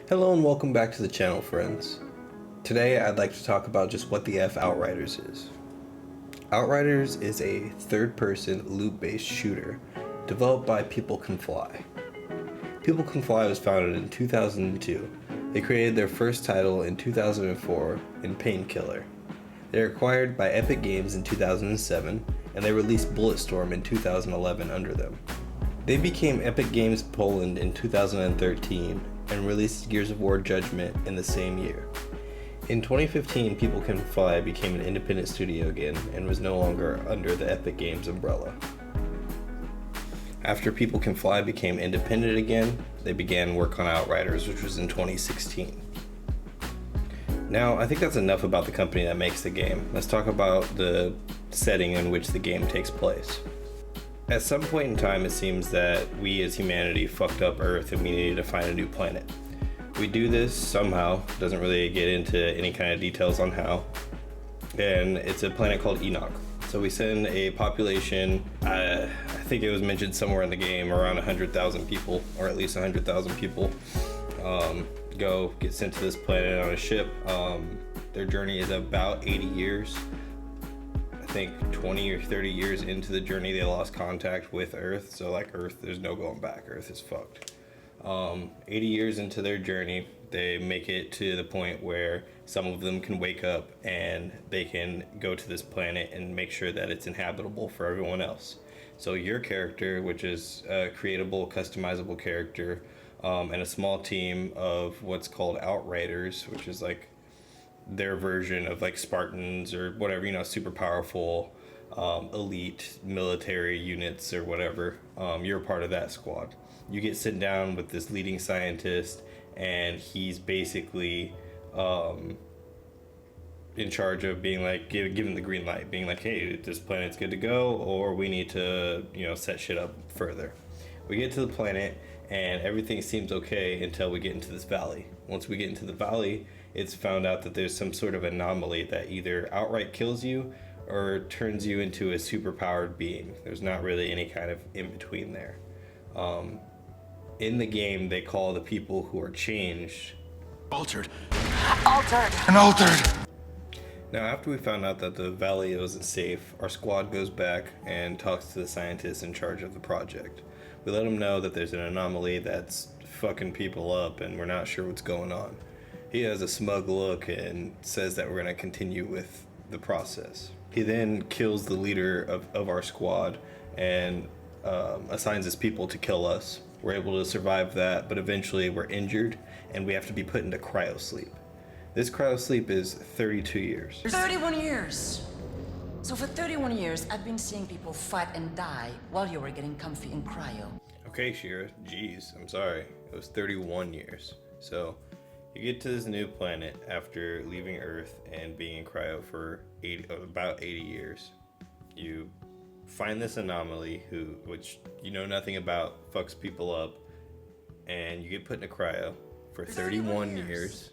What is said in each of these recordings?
Hello and welcome back to the channel, friends. Today I'd like to talk about just what the F Outriders is. Outriders is a third-person loot-based shooter developed by People Can Fly. People Can Fly was founded in 2002. They created their first title in 2004 in Painkiller. They were acquired by Epic Games in 2007, and they released Bulletstorm in 2011 under them. They became Epic Games Poland in 2013 and released Gears of War Judgment in the same year. In 2015, People Can Fly became an independent studio again and was no longer under the Epic Games umbrella. After People Can Fly became independent again, they began work on Outriders, which was in 2016. Now, I think that's enough about the company that makes the game. Let's talk about the setting in which the game takes place. At some point in time, it seems that we as humanity fucked up Earth and we needed to find a new planet. We do this somehow, doesn't really get into any kind of details on how, and it's a planet called Enoch. So we send a population, I think it was mentioned somewhere in the game, around 100,000 people, or at least 100,000 people, go get sent to this planet on a ship. Their journey is about 80 years. I think 20 or 30 years into the journey they lost contact with Earth, so like Earth, there's no going back. Earth is fucked. 80 years into their journey, they make it to the point where some of them can wake up and they can go to this planet and make sure that it's inhabitable for everyone else. So your character, which is a creatable, customizable character, and a small team of what's called Outriders, which is like their version of like Spartans or whatever, you know, super powerful, elite military units or whatever. You're a part of that squad. You get sent down with this leading scientist, and he's basically in charge of being like giving the green light, being like, hey, this planet's good to go, or we need to, you know, set shit up further. We get to the planet and everything seems okay until we get into this valley. Once we get into the valley, it's found out that there's some sort of anomaly that either outright kills you or turns you into a superpowered being. There's not really any kind of in-between there. In the game, they call the people who are changed Altered. Now, after we found out that the valley wasn't safe, our squad goes back and talks to the scientists in charge of the project. We let them know that there's an anomaly that's fucking people up and we're not sure what's going on. He has a smug look and says that we're going to continue with the process. He then kills the leader of our squad and assigns his people to kill us. We're able to survive that, but eventually we're injured and we have to be put into cryosleep. This cryosleep is 32 years. 31 years! So for 31 years, I've been seeing people fight and die while you were getting comfy in cryo. Okay, Shira, geez, I'm sorry. It was 31 years. So, you get to this new planet after leaving Earth and being in cryo for about 80 years. You find this anomaly, which you know nothing about, fucks people up, and you get put in a cryo for 31 years.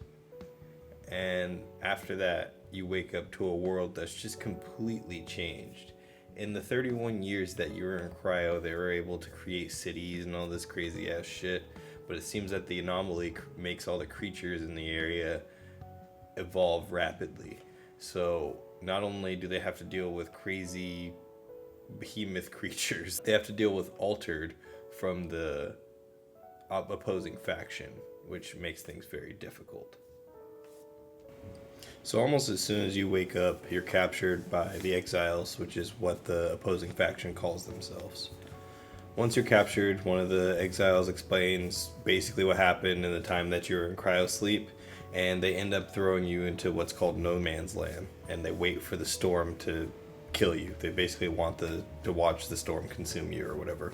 And after that, you wake up to a world that's just completely changed. In the 31 years that you were in cryo, they were able to create cities and all this crazy ass shit, but it seems that the anomaly makes all the creatures in the area evolve rapidly. So not only do they have to deal with crazy behemoth creatures, they have to deal with Altered from the opposing faction, which makes things very difficult. So almost as soon as you wake up, you're captured by the Exiles, which is what the opposing faction calls themselves. Once you're captured, one of the Exiles explains basically what happened in the time that you were in cryosleep, and they end up throwing you into what's called no man's land, and they wait for the storm to kill you. They basically want to watch the storm consume you or whatever.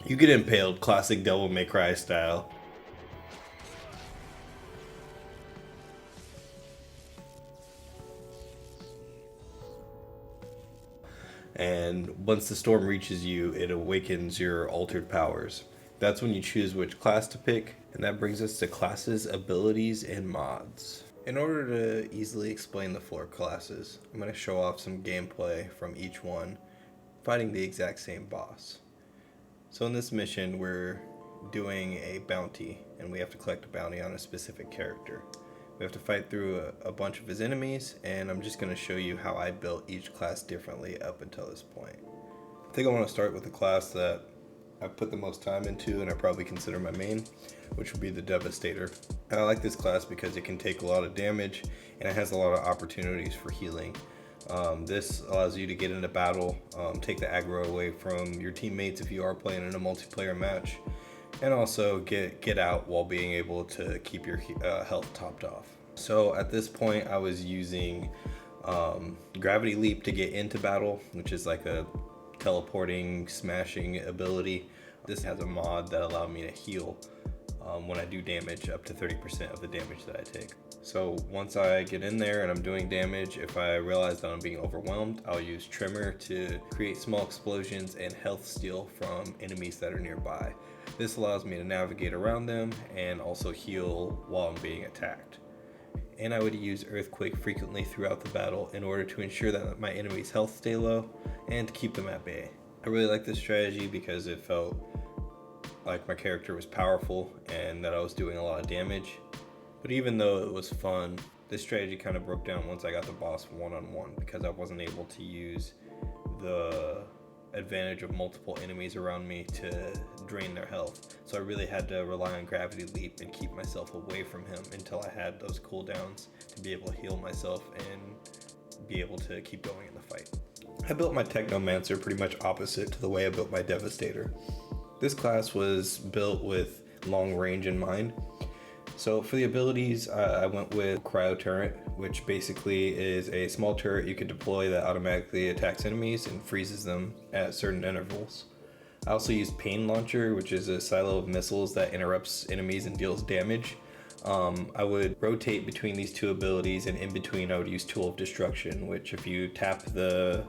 You get impaled, classic Devil May Cry style. And once the storm reaches you, it awakens your altered powers. That's when you choose which class to pick, and that brings us to classes, abilities, and mods. In order to easily explain the 4 classes, I'm going to show off some gameplay from each one, fighting the exact same boss. So in this mission, we're doing a bounty, and we have to collect a bounty on a specific character. We have to fight through a bunch of his enemies, and I'm just going to show you how I built each class differently up until this point. I think I want to start with the class that I've put the most time into and I probably consider my main, which would be the Devastator. And I like this class because it can take a lot of damage and it has a lot of opportunities for healing. This allows you to get into battle, take the aggro away from your teammates if you are playing in a multiplayer match, and also get out while being able to keep your health topped off. So at this point I was using Gravity Leap to get into battle, which is like a teleporting, smashing ability. This has a mod that allowed me to heal when I do damage up to 30% of the damage that I take. So once I get in there and I'm doing damage, if I realize that I'm being overwhelmed, I'll use Tremor to create small explosions and health steal from enemies that are nearby. This allows me to navigate around them and also heal while I'm being attacked. And I would use Earthquake frequently throughout the battle in order to ensure that my enemy's health stay low and to keep them at bay. I really like this strategy because it felt like my character was powerful and that I was doing a lot of damage. But even though it was fun, this strategy kind of broke down once I got the boss one-on-one because I wasn't able to use the advantage of multiple enemies around me to drain their health. So I really had to rely on Gravity Leap and keep myself away from him until I had those cooldowns to be able to heal myself and be able to keep going in the fight. I built my Technomancer pretty much opposite to the way I built my Devastator. This class was built with long range in mind. So for the abilities, I went with Cryo Turret, which basically is a small turret you can deploy that automatically attacks enemies and freezes them at certain intervals. I also used Pain Launcher, which is a silo of missiles that interrupts enemies and deals damage. I would rotate between these two abilities, and in between I would use Tool of Destruction, which if you tap the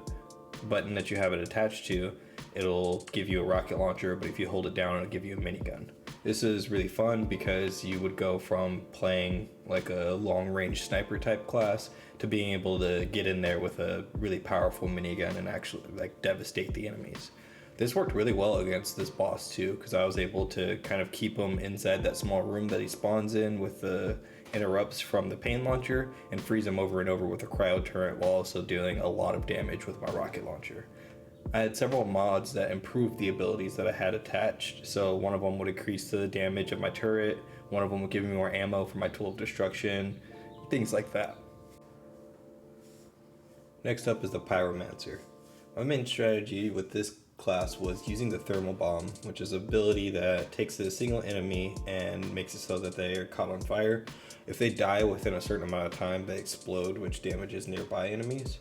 button that you have it attached to, it'll give you a rocket launcher, but if you hold it down, it'll give you a minigun. This is really fun because you would go from playing like a long-range sniper type class to being able to get in there with a really powerful minigun and actually like devastate the enemies. This worked really well against this boss too, because I was able to kind of keep him inside that small room that he spawns in with the interrupts from the Pain Launcher and freeze him over and over with a Cryo Turret while also dealing a lot of damage with my rocket launcher. I had several mods that improved the abilities that I had attached. So one of them would increase the damage of my turret, one of them would give me more ammo for my Tool of Destruction, things like that. Next up is the Pyromancer. My main strategy with this class was using the Thermal Bomb, which is an ability that takes a single enemy and makes it so that they are caught on fire. If they die within a certain amount of time, they explode, which damages nearby enemies.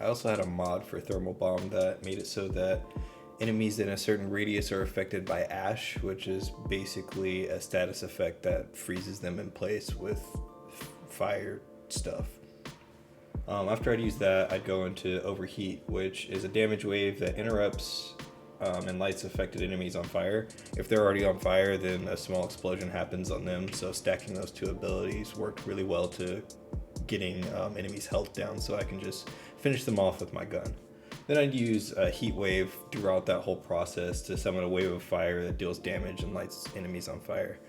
I also had a mod for Thermal Bomb that made it so that enemies in a certain radius are affected by ash, which is basically a status effect that freezes them in place with fire stuff. After I'd use that, I'd go into Overheat, which is a damage wave that interrupts and lights affected enemies on fire. If they're already on fire, then a small explosion happens on them, so stacking those two abilities worked really well to getting enemies' health down so I can just finish them off with my gun. Then I'd use a Heat Wave throughout that whole process to summon a wave of fire that deals damage and lights enemies on fire.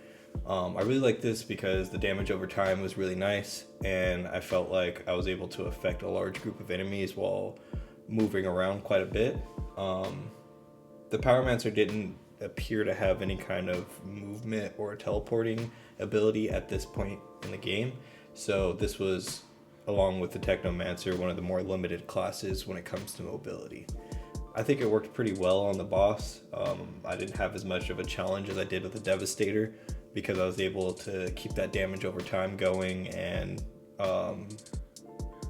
I really like this because the damage over time was really nice, and I felt like I was able to affect a large group of enemies while moving around quite a bit. The Pyromancer didn't appear to have any kind of movement or teleporting ability at this point in the game, so this was, along with the Technomancer, one of the more limited classes when it comes to mobility. I think it worked pretty well on the boss. I didn't have as much of a challenge as I did with the Devastator because I was able to keep that damage over time going and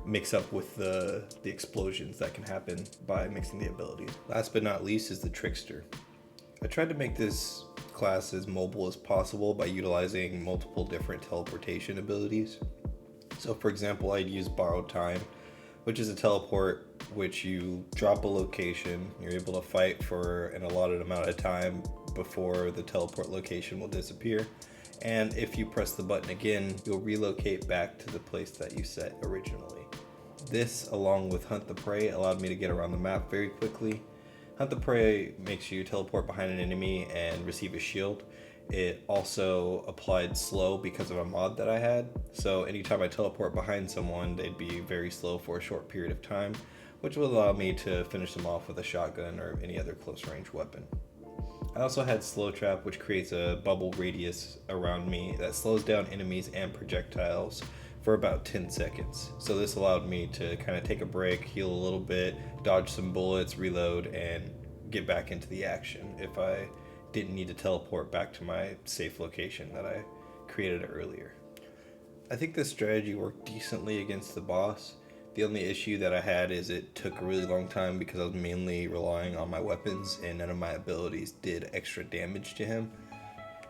mix up with the explosions that can happen by mixing the abilities. Last but not least is the Trickster. I tried to make this class as mobile as possible by utilizing multiple different teleportation abilities. So for example, I'd use Borrowed Time, which is a teleport which you drop a location, you're able to fight for an allotted amount of time before the teleport location will disappear, and if you press the button again, you'll relocate back to the place that you set originally. This, along with Hunt the Prey, allowed me to get around the map very quickly. Hunt the Prey makes you teleport behind an enemy and receive a shield, It also applied slow because of a mod that I had. So anytime I teleport behind someone, they'd be very slow for a short period of time, which will allow me to finish them off with a shotgun or any other close range weapon. I also had slow trap, which creates a bubble radius around me that slows down enemies and projectiles for about 10 seconds. So this allowed me to kind of take a break, heal a little bit, dodge some bullets, reload, and get back into the action if I didn't need to teleport back to my safe location that I created earlier. I think this strategy worked decently against the boss. The only issue that I had is it took a really long time because I was mainly relying on my weapons and none of my abilities did extra damage to him.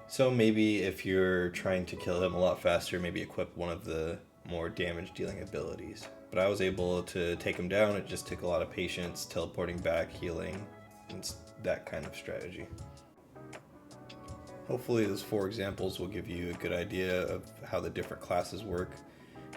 So maybe if you're trying to kill him a lot faster, maybe equip one of the more damage dealing abilities. But I was able to take him down. It just took a lot of patience, teleporting back, healing, and that kind of strategy. Hopefully those 4 examples will give you a good idea of how the different classes work.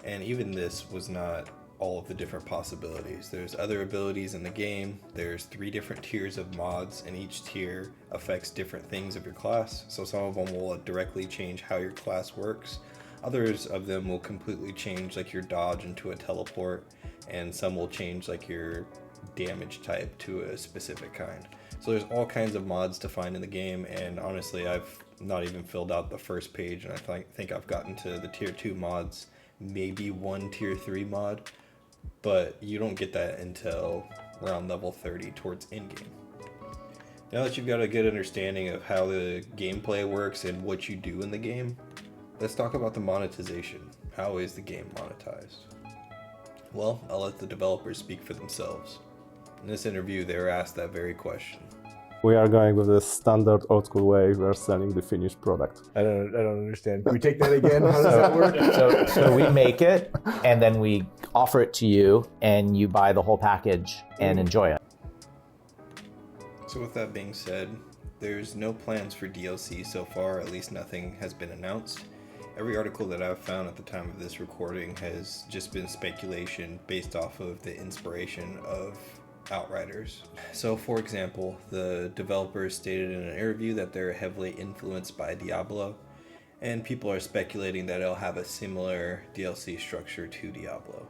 And even this was not all of the different possibilities. There's other abilities in the game. There's 3 different tiers of mods, and each tier affects different things of your class. So some of them will directly change how your class works. Others of them will completely change like your dodge into a teleport, and some will change like your damage type to a specific kind. So there's all kinds of mods to find in the game, and honestly I've not even filled out the first page, and I think I've gotten to the tier 2 mods, maybe 1 tier 3 mod, but you don't get that until around level 30 towards in-game. Now that you've got a good understanding of how the gameplay works and what you do in the game, let's talk about the monetization. How is the game monetized? Well, I'll let the developers speak for themselves. In this interview, they were asked that very question. We are going with the standard old school way. We are selling the finished product. I don't understand. Can we take that again? How does that work? So we make it, and then we offer it to you, and you buy the whole package and enjoy it. So with that being said, there's no plans for DLC so far, at least nothing has been announced. Every article that I've found at the time of this recording has just been speculation based off of the inspiration of Outriders. So for example, the developers stated in an interview that they're heavily influenced by Diablo, and people are speculating that it'll have a similar DLC structure to Diablo.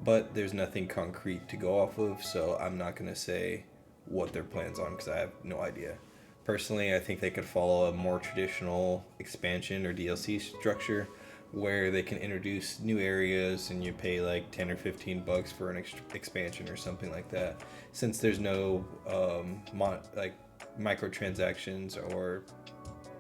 But there's nothing concrete to go off of, so I'm not going to say what their plans on because I have no idea. Personally, I think they could follow a more traditional expansion or DLC structure where they can introduce new areas and you pay like 10 or 15 bucks for an expansion or something like that, since there's no microtransactions or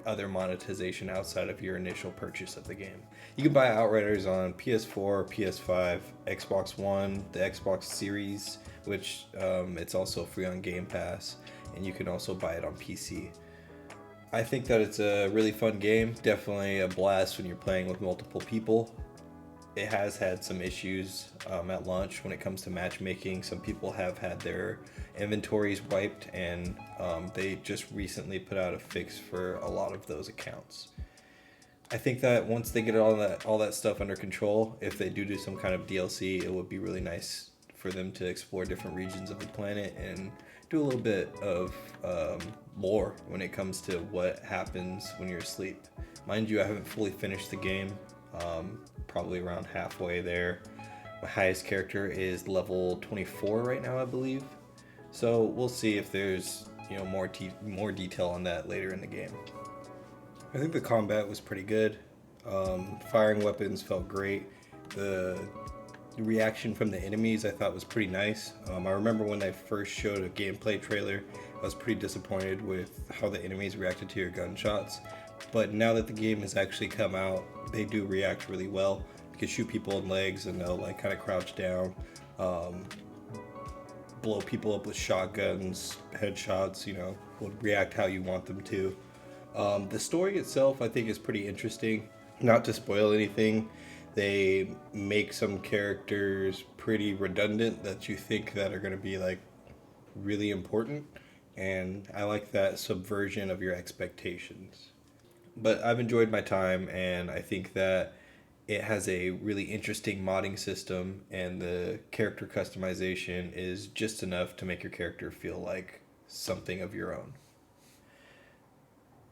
other monetization outside of your initial purchase of the game. You can buy Outriders on PS4, PS5, Xbox One, the Xbox Series, which it's also free on Game Pass, and you can also buy it on PC. I think that it's a really fun game, definitely a blast when you're playing with multiple people. It has had some issues at launch when it comes to matchmaking. Some people have had their inventories wiped, and they just recently put out a fix for a lot of those accounts. I think that once they get all that stuff under control, if they do some kind of DLC, it would be really nice for them to explore different regions of the planet and do a little bit of lore when it comes to what happens when you're asleep. Mind you, I haven't fully finished the game, probably around halfway there. My highest character is level 24 right now, I believe. So we'll see if there's more detail on that later in the game. I think the combat was pretty good. Firing weapons felt great. The reaction from the enemies I thought was pretty nice. I remember when they first showed a gameplay trailer, I was pretty disappointed with how the enemies reacted to your gunshots. But now that the game has actually come out, they do react really well. You can shoot people in legs and they'll like kind of crouch down, blow people up with shotguns, headshots, will react how you want them to. The story itself I think is pretty interesting. Not to spoil anything, they make some characters pretty redundant that you think that are going to be like really important, and I like that subversion of your expectations. But I've enjoyed my time, and I think that it has a really interesting modding system, and the character customization is just enough to make your character feel like something of your own.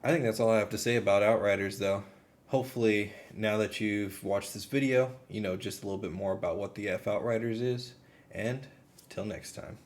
I think that's all I have to say about Outriders, though. Hopefully, now that you've watched this video, you know just a little bit more about what the Outriders is. And till next time.